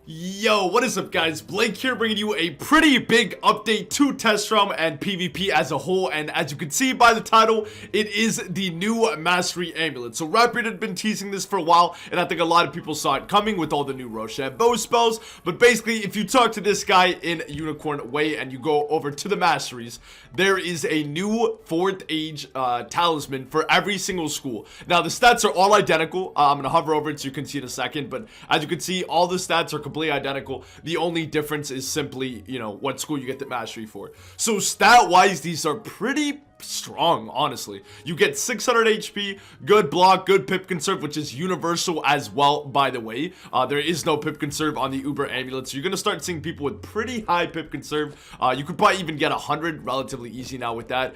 Yo, what is up guys? Blake here bringing you a pretty big update to Test Realm and PvP as a whole, and as you can see by the title, it is the new Mastery Amulet. So Rapid had been teasing this for a while, and I think a lot of people saw it coming with all the new Rochambeau spells, but basically if you talk to this guy in Unicorn Way and you go over to the Masteries, there is a new 4th Age talisman for every single school. Now the stats are all identical. I'm gonna hover over it so you can see in a second, but as you can see, all the stats are completely identical. The only difference is simply, what school you get the mastery for. So stat wise, these are pretty strong, honestly. You get 600 HP, good block, good pip conserve, which is universal as well, by the way. There is no pip conserve on the Uber Amulet, so you're gonna start seeing people with pretty high pip conserve. You could probably even get 100 relatively easy now with that.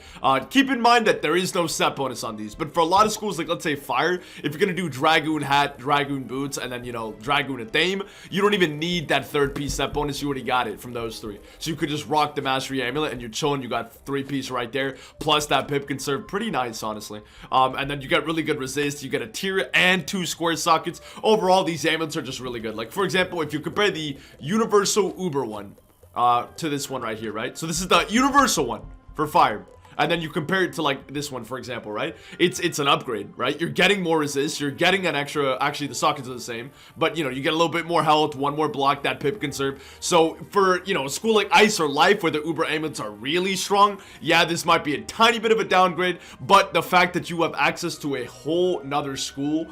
Keep in mind that there is no set bonus on these, but for a lot of schools, like let's say Fire, if you're gonna do Dragoon hat, Dragoon boots, and then Dragoon Athame, you don't even need that 3rd piece set bonus. You already got it from those 3, so you could just rock the Mastery Amulet and you're chilling. You got 3 piece right there, plus that pip conserve. Pretty nice, honestly. And then you get really good resist. You get a tier and 2 square sockets. Overall, these amulets are just really good. Like, for example, if you compare the universal Uber one to this one right here, right? So this is the universal one for Fire. And then you compare it to like this one, for example, right? It's an upgrade, right? You're getting more resist, you're getting an extra, actually the sockets are the same, but you get a little bit more health, 1 more block, that pip conserve. So for, a school like Ice or Life where the Uber amulets are really strong, yeah, this might be a tiny bit of a downgrade, but the fact that you have access to a whole nother school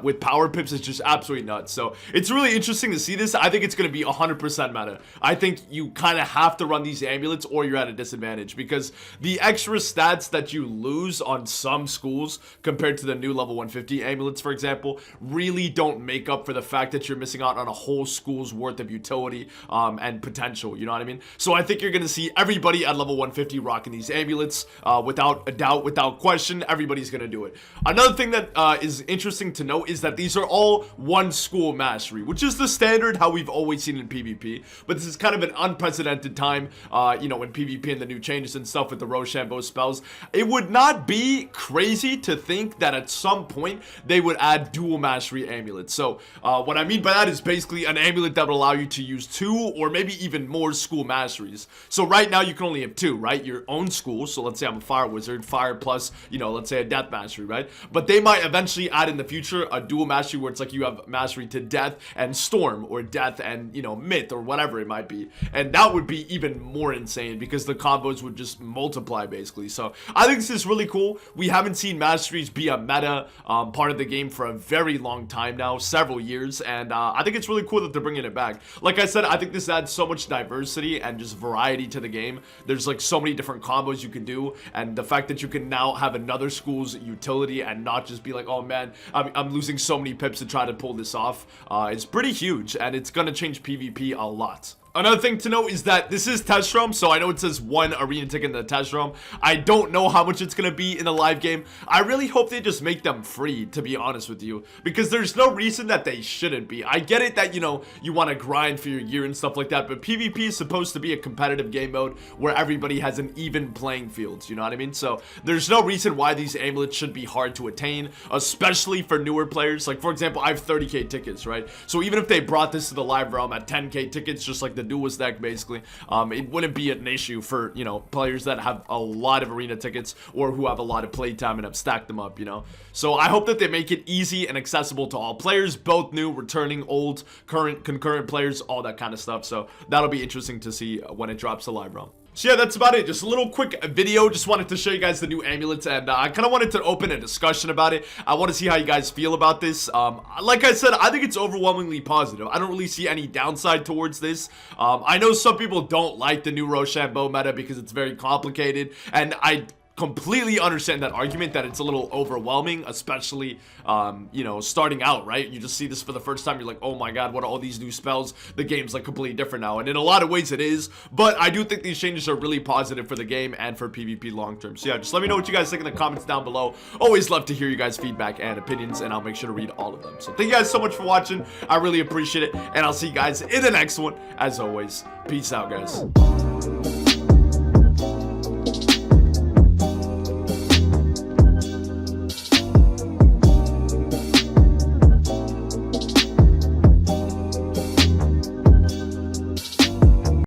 with power pips is just absolutely nuts. So it's really interesting to see this. I think it's going to be 100% meta. I think you kind of have to run these amulets or you're at a disadvantage, because the extra stats that you lose on some schools compared to the new level 150 amulets, for example, really don't make up for the fact that you're missing out on a whole school's worth of utility and potential, you know what I mean? So I think you're going to see everybody at level 150 rocking these amulets without a doubt, without question. Everybody's going to do it. Another thing that is interesting to note is that these are all one school mastery, which is the standard how we've always seen in PvP, but this is kind of an unprecedented time, in PvP and the new changes and stuff with the Rochambeau spells. It would not be crazy to think that at some point they would add dual mastery amulets. So what I mean by that is basically an amulet that will allow you to use 2 or maybe even more school masteries. So right now you can only have 2, right? Your own school. So let's say I'm a fire wizard, fire plus, let's say a death mastery, right? But they might eventually add in the future a dual mastery where it's like you have mastery to death and storm, or death and myth, or whatever it might be. And that would be even more insane because the combos would just multiply basically. So I think this is really cool. We haven't seen masteries be a meta part of the game for a very long time now, several years, and I think it's really cool that they're bringing it back. Like I said, I think this adds so much diversity and just variety to the game. There's like so many different combos you can do, and the fact that you can now have another school's utility and not just be like, oh man, I'm losing so many pips to try to pull this off is pretty huge, and it's gonna change PvP a lot. Another thing to note is that this is Test Realm, so I know it says 1 arena ticket in the Test Realm. I don't know how much it's going to be in the live game. I really hope they just make them free, to be honest with you, because there's no reason that they shouldn't be. I get it that, you want to grind for your gear and stuff like that, but PvP is supposed to be a competitive game mode where everybody has an even playing field, you know what I mean? So there's no reason why these amulets should be hard to attain, especially for newer players. Like, for example, I have 30k tickets, right? So even if they brought this to the live realm at 10k tickets, just like the duelist deck basically, it wouldn't be an issue for players that have a lot of arena tickets or who have a lot of playtime and have stacked them up. So I hope that they make it easy and accessible to all players, both new, returning, old, current, concurrent players, all that kind of stuff. So that'll be interesting to see when it drops to live realm. So yeah, that's about it. Just a little quick video. Just wanted to show you guys the new amulets, and I kind of wanted to open a discussion about it. I want to see how you guys feel about this. Like I said, I think it's overwhelmingly positive. I don't really see any downside towards this. I know some people don't like the new Rochambeau meta because it's very complicated, and I completely understand that argument that it's a little overwhelming, especially starting out, right? You just see this for the first time, you're like, oh my god, what are all these new spells? The game's like completely different now, and in a lot of ways it is, but I do think these changes are really positive for the game and for PvP long term. So yeah, just let me know what you guys think in the comments down below. Always love to hear you guys' feedback and opinions, and I'll make sure to read all of them. So thank you guys so much for watching. I really appreciate it, and I'll see you guys in the next one. As always, peace out, guys.